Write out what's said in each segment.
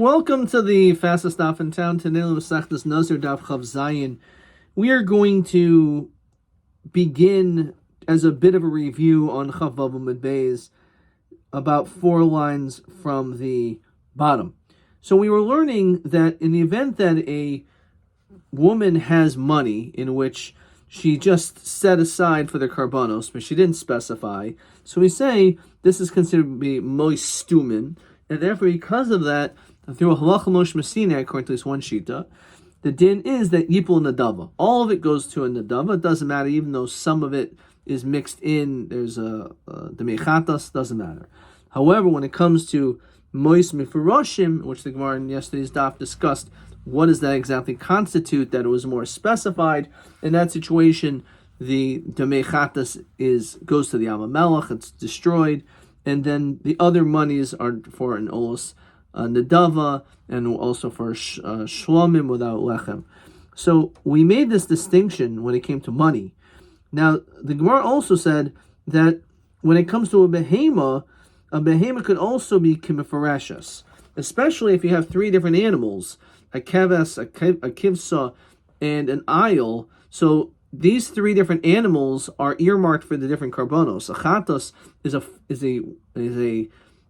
Welcome to the fastest stop in town. Today, Masechtas Nazir Daf Chav Zayin. We are going to begin as a bit of a review on Chav Vav Amud Beis, about 4 lines from the bottom. So we were learning that in the event that a woman has money in which she just set aside for the karbanos, but she didn't specify, so we say this is considered to be moistumin, and therefore because of that, through a halacha Moshe Messina, according to this one shita, the din is that yipul nadava. All of it goes to a nadava. It doesn't matter, even though some of it is mixed in. There's a demechatas, doesn't matter. However, when it comes to mois mifarashim, which the Gemara in yesterday's daf discussed, what does that exactly constitute? That it was more specified. In that situation, the demechatas goes to the Amamelech. It's destroyed, and then the other monies are for an olos nadava, and also for shlomim without lechem. So we made this distinction when it came to money. Now, the Gemara also said that when it comes to a behema could also be kimifareshus, especially if you have 3 different animals, a keves, a kivsa, and an ayil. So these 3 different animals are earmarked for the different karbonos. A chatos is a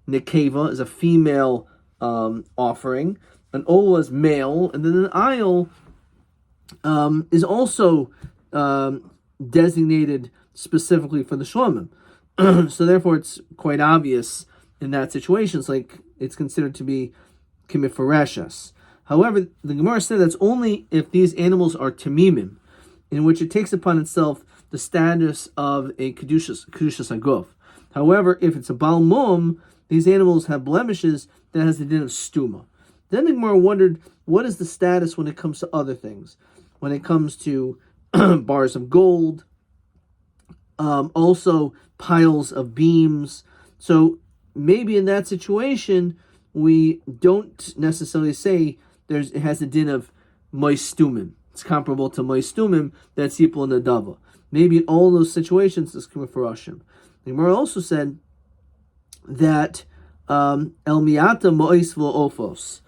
nekeva, is a female offering. An ola is male, and then an ayil is also designated specifically for the shlomim. So therefore, it's quite obvious in that situation. It's considered to be kimifareshas. However, the Gemara said that's only if these animals are tamimim, in which it takes upon itself the status of a kedushas haguf. However, if it's a balmum, these animals have blemishes that has the din of stuma. Then the Gemara wondered, what is the status when it comes to other things? When it comes to bars of gold, also piles of beams. So maybe in that situation, we don't necessarily say it has a din of moistumim. It's comparable to moistumim, that's yipul nadava. Maybe in all those situations, it's kimifarashim. The Gemara also said that el miata mois v'ofos.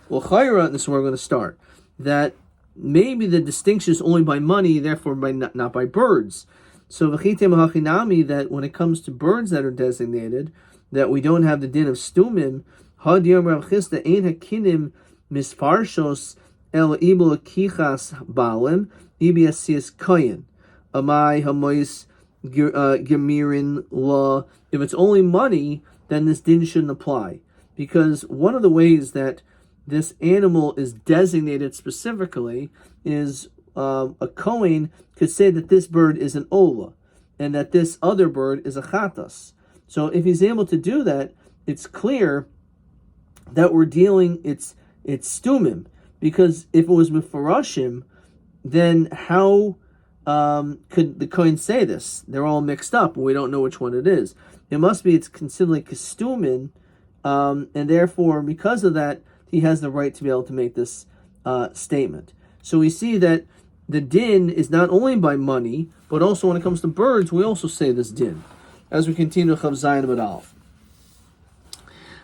Well, chayra, this is where we're going to start, that maybe the distinction is only by money, therefore not by birds. So v'chite mahachinami, that when it comes to birds that are designated, that we don't have the din of stumim. Had yom Rav Chisda ein hakinim misfarshos el ibul kichas balim ibi asias koyin amai hamois gemirin law. If it's only money, then this din shouldn't apply, because one of the ways that this animal is designated specifically is a Kohen could say that this bird is an ola, and that this other bird is a chatas. So if he's able to do that, it's clear that we're dealing, it's stumim, because if it was mefarashim, then how could the Kohen say this? They're all mixed up, and we don't know which one it is. It must be it's considered like kestumin, and therefore, because of that, he has the right to be able to make this statement. So we see that the din is not only by money, but also when it comes to birds, we also say this din. As we continue Chav Zayin Amud Aleph.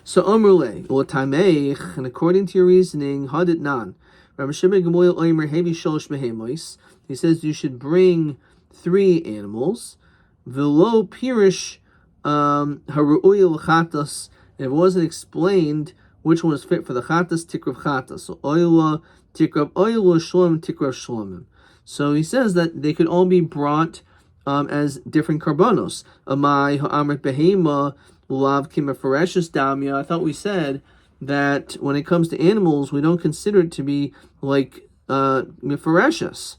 So Omrule, Tameich, and according to your reasoning, Hadit Nan, Rabbi Shimon Gamliel Omer Hevi Sholosh Behemois. He says you should bring 3 animals. Velo Pirish Haru'uyel Chatas. If it wasn't explained which one is fit for the Chatas, Tikrav Chatas. So Oyla, Tikrav Oyla, Shlom, Tikrav Shlomim. So he says that they could all be brought as different karbonos. Amai ha'amrit behema lav kimafareshus damya. I thought we said that when it comes to animals, we don't consider it to be like mifareshus.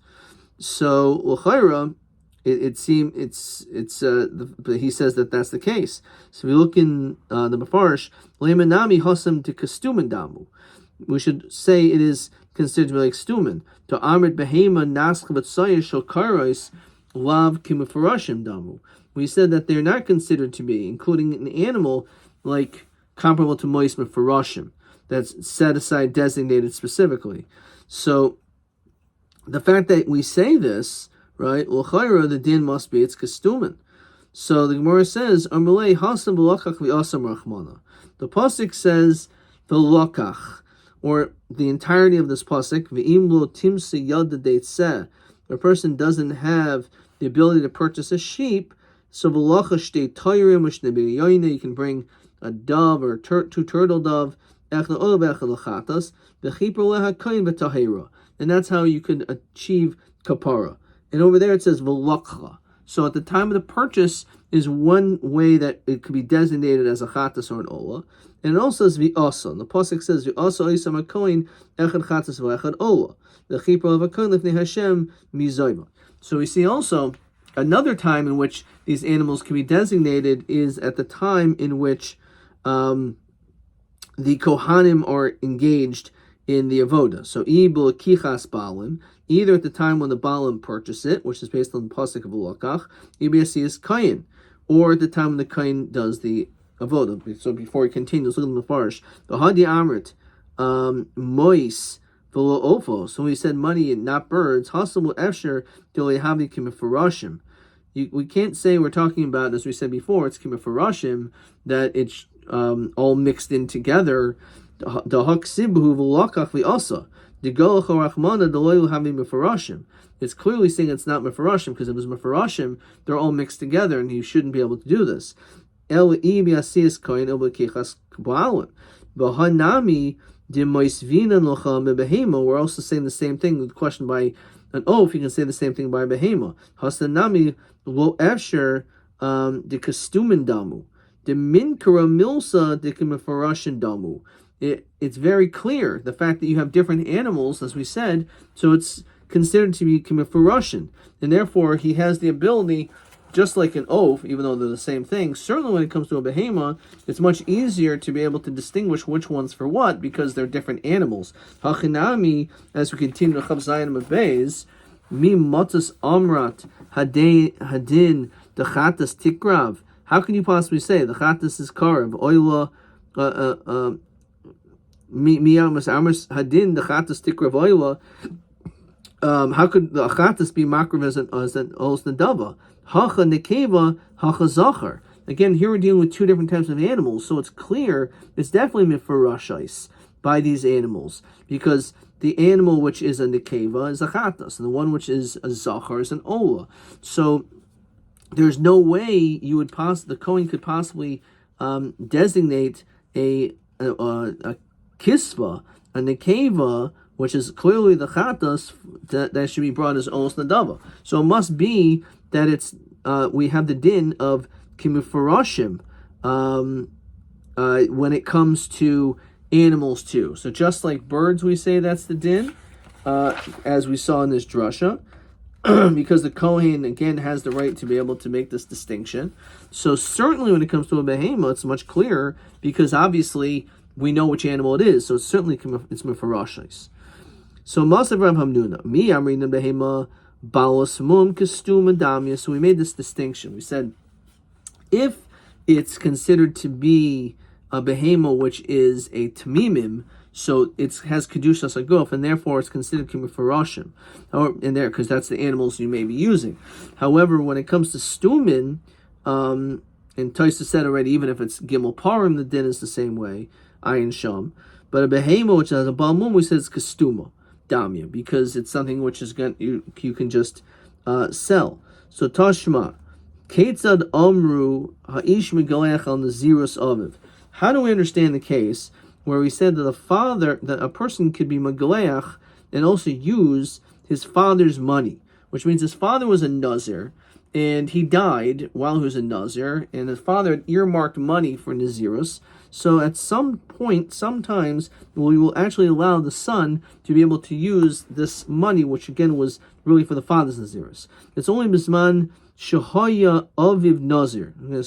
So l'chayra, it seems he says that that's the case. So if you look in the Mefarish, leimanami hasam to kastumen damu. We should say it is considered to be like stumen. To amrit behema nasch v'tzayah shel karos lav kimufarashim damu. We said that they're not considered to be, including an animal like comparable to mois mefarashim, that's set aside, designated specifically. So the fact that we say this, right, l'chayra, the din must be it's kastumen. So the Gemara says, Amalei hasam v'lakach v'asam rachmana. The pasuk says v'lakach. or the entirety of this pasuk, V'im lo timsi yada deitzeh, a person doesn't have the ability to purchase a sheep, so v'lacha shtei toirim u'shnei b'yoyne, you can bring a dove or two turtle dove, and that's how you could achieve kapara. And over there it says v'lakcha. So at the time of the purchase is one way that it could be designated as a chatas or an ola. And it also says v'asa. And the pasuk says v'asa oisam hakohen echad chatas v'echad ola. The chipra of a kohen lifnei Hashem mizoyma. So we see also another time in which these animals can be designated is at the time in which the Kohanim are engaged in the avoda. So ibul kichas balim, either at the time when the balim purchase it, which is based on the pasuk of ulakach, is kayin, or at the time when the kayin does the avoda. So before he continues, look at the mafarish. The hadi amrit mois v'lo ofo. So he said money and not birds. Hasabu efsher dili havi kimifarashim. We can't say we're talking about, as we said before, it's kimifarashim, that it's all mixed in together. The haksibuhu v'lakach v'asa. The golach rachmana deloyu havi mifarashim. It's clearly saying it's not mifarashim, because if it was mifarashim, they're all mixed together, and you shouldn't be able to do this. El ibiasias koin el b'kichas k'ba'alim. V'hanami d'moisvina locha mebehema. We're also saying the same thing. The question by an oath, you can say the same thing by behema. Hasanami lo efsher de kastumin damu. The minkara milsa de kimifarashin damu. It's very clear, the fact that you have different animals, as we said, so it's considered to be kimifarashin. And therefore, he has the ability, just like an oath, even though they're the same thing, certainly when it comes to a behema, it's much easier to be able to distinguish which one's for what, because they're different animals. Hachinami, as we continue to Chav Zayin of Beis, mi matas amrat hadin the chatas tikrav. How can you possibly say the chatas is karav? Oila mi amas hadin the chatas tikrav oila. How could the chatas be makriv as an nadava? Hacha nekeva, hacha zachar. Again, here we're dealing with two different types of animals, so it's clear it's definitely mifarashais by these animals, because the animal which is a nekeva is a chatas, and the one which is a zachar is an ola. So there's no way you would the Kohen could possibly designate a kisva, a nekeva, which is clearly the chatas, that should be brought as olos nadava. So it must be that it's we have the din of kimifarashim when it comes to animals too. So just like birds, we say that's the din, as we saw in this drasha, because the Kohen again has the right to be able to make this distinction. So certainly when it comes to a behema, it's much clearer, because obviously we know which animal it is. So it's certainly it's mifarashis. So Masav Rav Hamnuna, mi amrin behema balos mum kastum adamya. So we made this distinction. We said if it's considered to be a behema which is a tamimim, so it has kedushas aguf, and therefore it's considered kimifarashim, in there, because that's the animals you may be using. However, when it comes to stumin, and Taisa said already, even if it's gimel parim, the din is the same way, ayin sham. But a behema which has a balmum, we said it's kastuma damya, because it's something which is you can just sell. So Tashma, Ketzad Amru Ha'ish Megalech al Nazirus Aviv. How do we understand the case where we said that a person could be Megaleach and also use his father's money, which means his father was a Nazir, and he died while he was a Nazir, and his father had earmarked money for Nazirus. So at some point, sometimes, we will actually allow the son to be able to use this money, which again was really for the father's Nazirus. It's only Bisman Shahaya Aviv Nazir. We're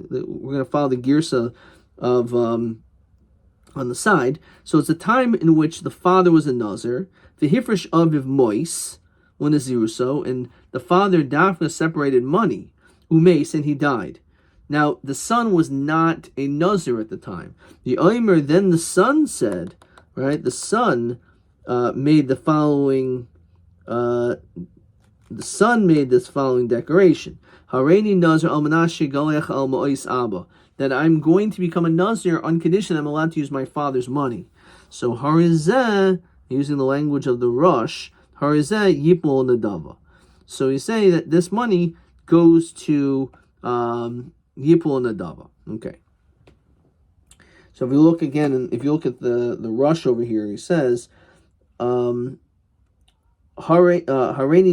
going to follow the Girsa of on the side. So it's a time in which the father was a Nazir, the Hifresh Aviv Mois, when Naziruso, and the father Dafna separated money, Umes, and he died. Now, the son was not a Nazir at the time. The Omer, then the son said, right, the son made this following declaration. Hareini Nazir al Menashe Galech al Ma'is Abba, that I'm going to become a Nazir on condition I'm allowed to use my father's money. So harizeh, using the language of the Rosh, harizeh yipol nadava. So you say that this money goes to yipol nadava. Okay. So if you look again, and if you look at the Rosh over here, he says, Hareini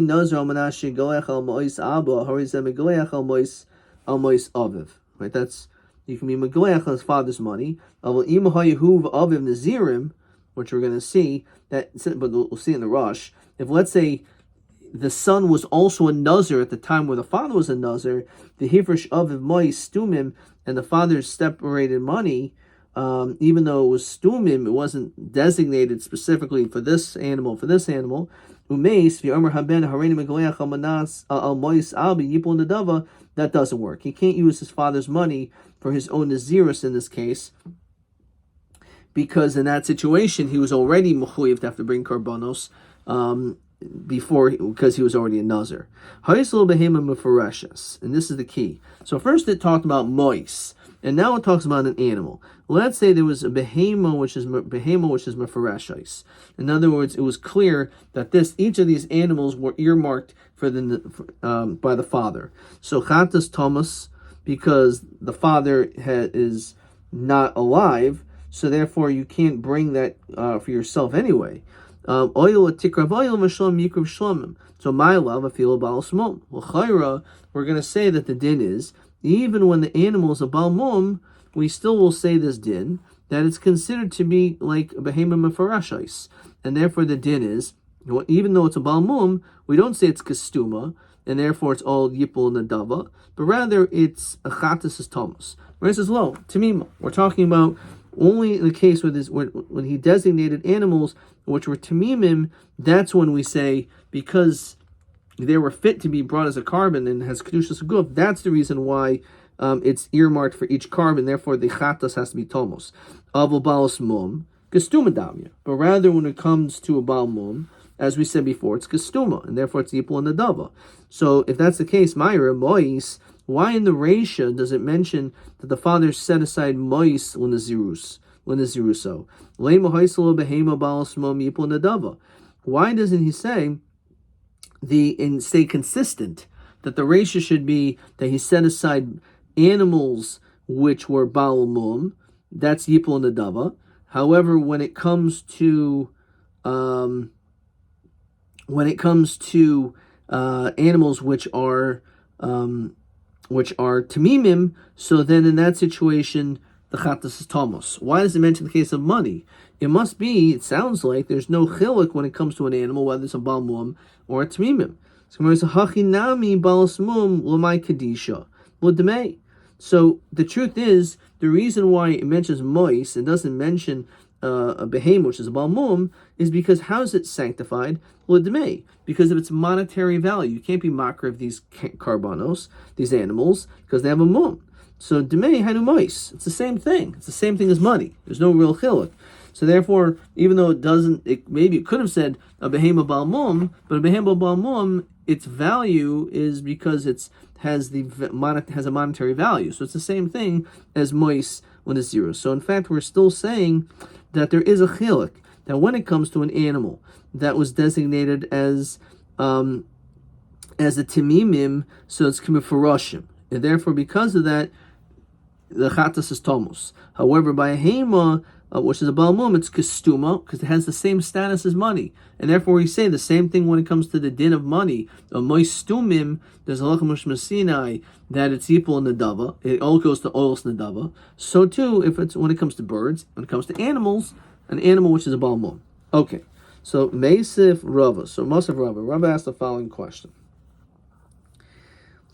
Nazir Almanashi Goech Al Mois Abba, Harizeh Megoech Al Mois Aviv. Right, that's, you can be Megoech on his father's money. Aval Ima Hayehuv Aviv Nazirim, which we're going to see, but we'll see in the Rosh. If, let's say, the son was also a Nazir at the time where the father was a Nazir, the Hifresh Aviv Mois Stumim, and the father's separated money, even though it was stumim, it wasn't designated specifically for this animal. That doesn't work. He can't use his father's money for his own nazirus in this case, because in that situation he was already mechuyev to have to bring karbanos because he was already a nazir. And this is the key. So first it talked about mois, and now it talks about an animal. Let's say there was a behema which is mefareshis. In other words, it was clear that each of these animals were earmarked for by the father. So chatas Thomas, because the father is not alive, so therefore you can't bring that for yourself anyway. Oil tikrav oil mashlam yikrav shlomim. So my love, I feel about smom. Well, we're going to say that the din is, even when the animal is a balmum, we still will say this din, that it's considered to be like behema mefarashais. And therefore the din is, even though it's a balmum, we don't say it's kastuma, and therefore it's all yipul nadava, but rather it's a chatas is thomas. Where it says, lo, tamima. We're talking about only the case when he designated animals which were tamimim, that's when we say, because they were fit to be brought as a carbon and has kedushas guf, that's the reason why it's earmarked for each carbon, therefore the chatas has to be tomos. Avol balas mum, gestuma damya. But rather when it comes to a bal mum, as we said before, it's gestuma, and therefore it's yipul and nadava. So if that's the case, Myra, mois, why in the Reisha does it mention that the father set aside mois l'naziruso? Le'ma behema balas mum yipul nadava. Why doesn't he say and stay consistent that the Reisha should be that he set aside animals which were Baal Mum, that's Yipul and Nadava. However, when it comes to animals which are Tamimim, so then in that situation the Chatas is Tomos. Why does it mention the case of money? It sounds like there's no chiluk when it comes to an animal, whether it's a Baal Mum or a Tamimim. So the truth is, the reason why it mentions mois and doesn't mention a behem, which is a balmum, is because how is it sanctified? Because of its monetary value. You can't be makar of these karbanos, these animals, because they have a mum. So demei hanu mois. It's the same thing. It's the same thing as money. There's no real chiluk. So therefore, even though maybe it could have said a behema balmum, but a behema balmum, its value is because it has a monetary value. So it's the same thing as mois when it's zero. So in fact, we're still saying that there is a chiluk, that when it comes to an animal that was designated as a timimim, so it's k'mefaroshim, and therefore because of that, the chatas is tomos. However, by a hema, which is a balmum, it's kastuma, because it has the same status as money. And therefore we say the same thing when it comes to the din of money. A moistumim, there's a lacham Sinai that it's yipul nadava. It all goes to oils nadava. So too, when it comes to birds, when it comes to animals, an animal which is a balmum. Okay, so Meisif Rava. So Mosif Rava. Rava asked the following question.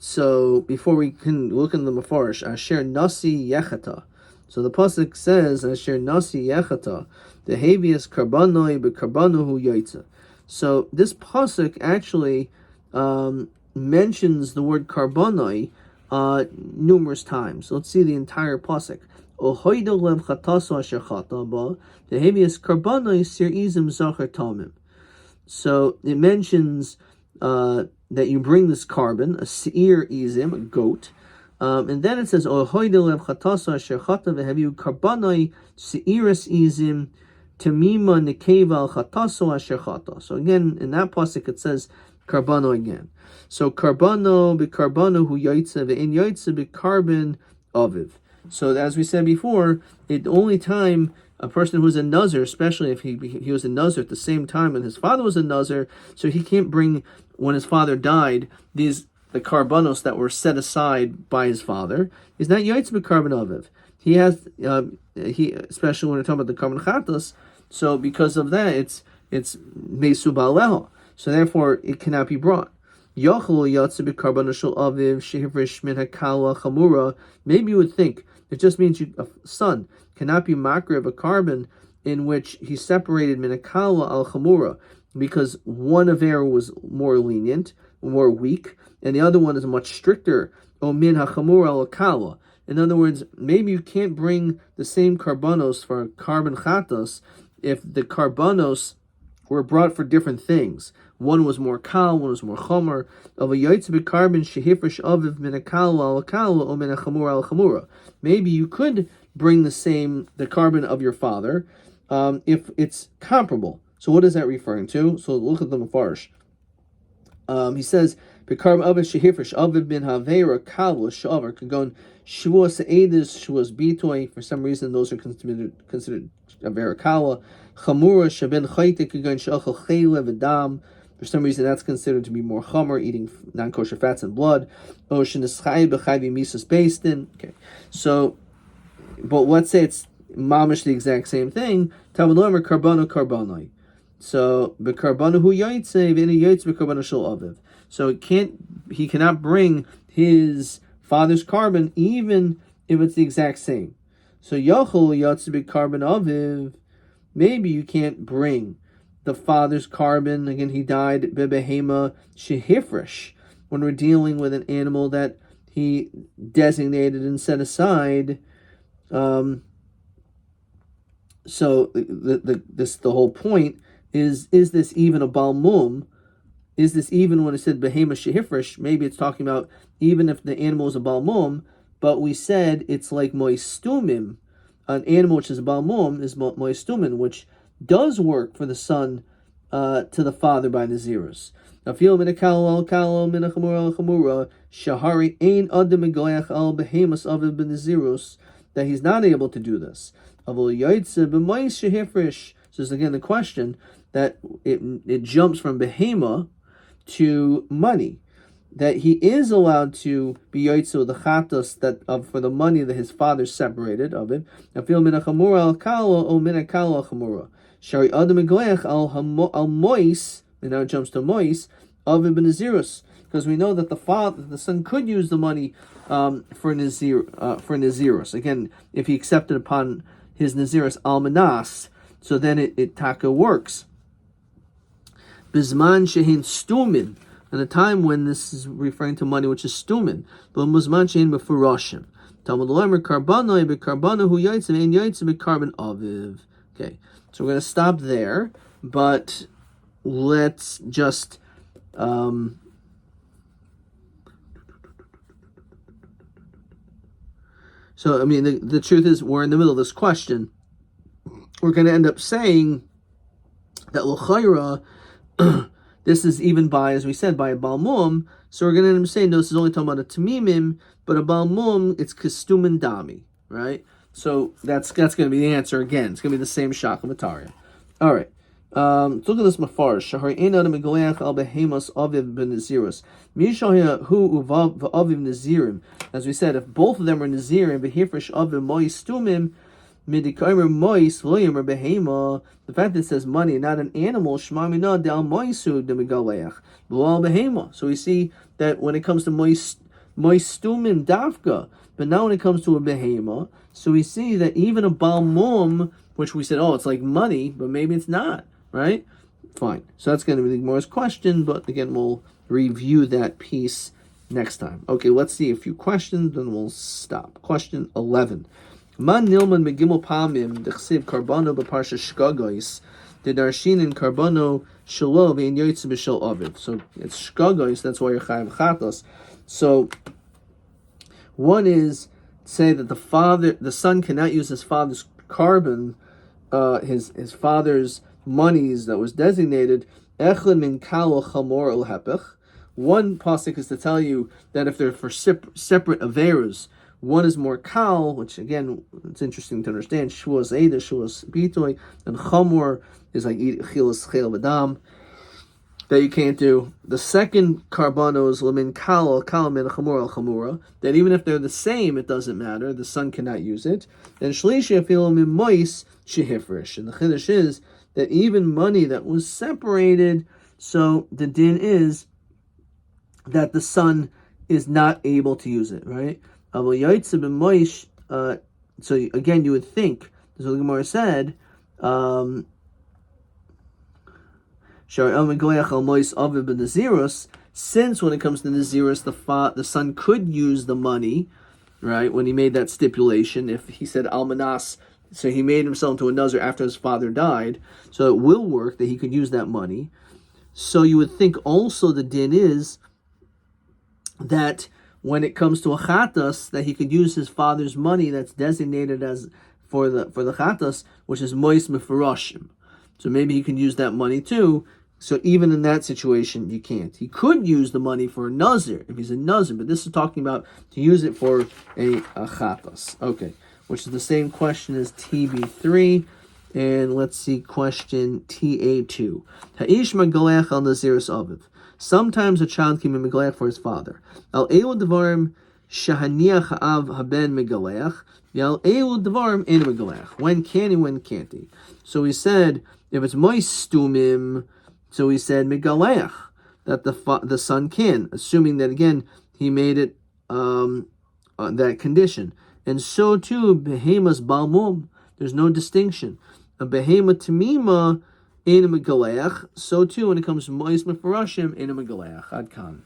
So before we can look in the Mefarish, Asher Nasi Yechata. So the pasuk says, "Asher nasi yechata, the havius karbanoi bekarbanuhu yaitza." So this pasuk actually mentions the word karbanoi numerous times. So let's see the entire pasuk. Ohoido lev chataso asher chata ba, the havius karbanoi sir izim zachar tamim. So it mentions that you bring this carbon, a seir izim, a goat. And then it says, "O hoidelev chatasa asher chata vehaviu karbanoi seiras izim Temima nekeva al chataso asher chata. So again, in that pasuk it says karbano again. So karbano b'karbano hu yaitze ve'in yaitze b'karbon aviv. So as we said before, the only time a person who's a Nazir, especially if he was a Nazir at the same time when his father was a Nazir, so he can't bring, when his father died, the karbanos that were set aside by his father, is not yaitz b'karbon aviv. He has, especially when we're talking about the karbon chatos, so because of that, it's mesu ba'aleho. So therefore, it cannot be brought. Maybe you would think it just means a son cannot be makar of a carbon in which he separated minakala al chamura because one aver was more lenient, more weak, and the other one is much stricter. O min hachamura al kala. In other words, maybe you can't bring the same karbanos for carbon chatos if the karbanos were brought for different things. One was more kal, one was more chomer. Of a yotzbe carbon shehifresh aviv min akal al kal or min achamura al chamura. Maybe you could bring the carbon of your father, if it's comparable. So what is that referring to? So look at the Mefarish. He says, "B'karbon aviv shehifresh aviv bin havera kal shavar kagon shuas edis shuas bitoy." For some reason, those are considered avera kala. Chamura shaben chayte kagon shachal chaylev v'dam. For some reason, that's considered to be more chomer, eating non-kosher fats and blood. Okay, so, but let's say it's mamish the exact same thing. Talmud Omer karbano karbanoi. So bekarbano hu yaitze v'ini yaitze bekarbano shel aviv. So he cannot bring his father's carbon even if it's the exact same. So yachol yaitze bekarbon aviv. Maybe you can't bring the father's carbon. Again, he died bebehema shehifresh, when we're dealing with an animal that he designated and set aside. So the whole point is this even a balmum? Is this even when it said behema shehifresh? Maybe it's talking about even if the animal is a balmum, but we said it's like moistumim. An animal which is a balmum is moistumin, which does work for the son to the father by Nazirus. That he's not able to do this. So this is again the question that it jumps from behema to money. That he is allowed to be yoitzu the chatos for the money that his father separated of it. Shari adam egoech al mois, and now it jumps to mois of Nazirus, because we know that the son could use the money for Nazirus. Again, if he accepted upon his Nazirus almanas, so then it taka works. Bizman shehin stumin. At a time when this is referring to money which is stumin, but muzman shein befurashim. Talmud lemer karbanoi bekarbano hu yaitze ein yaitze bekarbon aviv. Okay, so we're going to stop there, but let's just so I mean the truth is we're in the middle of this question. We're going to end up saying that l'chayra. This is even by, as we said, by a balmum. So we're going to end up saying, no, this is only talking about a tamimim, but a balmum, it's kastumin dami, right? So that's going to be the answer again. It's going to be the same shakamatariya. All right. Look at this mafarish. Shahar ein adam megoleach al behemas aviv ben nazirus. Mishah hu uvav aviv nazirim. As we said, if both of them are nazirim, behifresh aviv mois tumim, midikaimer mois loyim or behema. The fact that it says money, not an animal, shmamina del moisu de megaleach b'al behema. So we see that when it comes to moistumim davka, but now when it comes to a behema, so we see that even a balmum, which we said, oh, it's like money, but maybe it's not, right? Fine. So that's going to be the Gemara's question, but again, we'll review that piece next time. Okay, let's see a few questions, then we'll stop. Question 11. Man nilman megimel pamim dechsiv karbano b'parsha shkagois the darshin in karbano shelo ve'in yoytze b'shel aviv. So it's shkagois. That's why you're chayav chatos. So one is say that the son cannot use his father's carbon his father's monies that was designated, echad min kal chamor el hepech. One pasuk is to tell you that if they're for separate averos, one is more kal, which again, it's interesting to understand. Shuas eda, shuas bitoy, and chamor is like chilas chel v'dam that you can't do. The second karbanos lemin kal min chamor al chamura, that even if they're the same, it doesn't matter. The son cannot use it. And shlishi afil min mois shehifresh. And the chiddush is that even money that was separated, so the din is that the son is not able to use it, right? So again, you would think, as the Gemara said, since when it comes to Nazirus, the son could use the money, right? When he made that stipulation, if he said Almanas, so he made himself into a Nazir after his father died, so it will work that he could use that money. So you would think also the din is that when it comes to a chatas, that he could use his father's money that's designated as for the chatas, which is mois mefarashim. So maybe he can use that money too. So even in that situation, you can't. He could use the money for a nazir if he's a nazir, but this is talking about to use it for a chatas. Okay, which is the same question as TB3. And let's see question TA2. Ha'ish magalech al naziris aviv. Sometimes a child can be megalech for his father. Al elu devarim shahaniach ha'av haben megalech. Al elu devarim ein megalech. When can he, when can't he? So we said, if it's moistumim, so we said megalech, that the son can, assuming that again he made it that condition. And so too, behemas balmum, there's no distinction. A behema tamima in a megaleach, so too when it comes to mois mefarashim in a megaleach. Ad kan.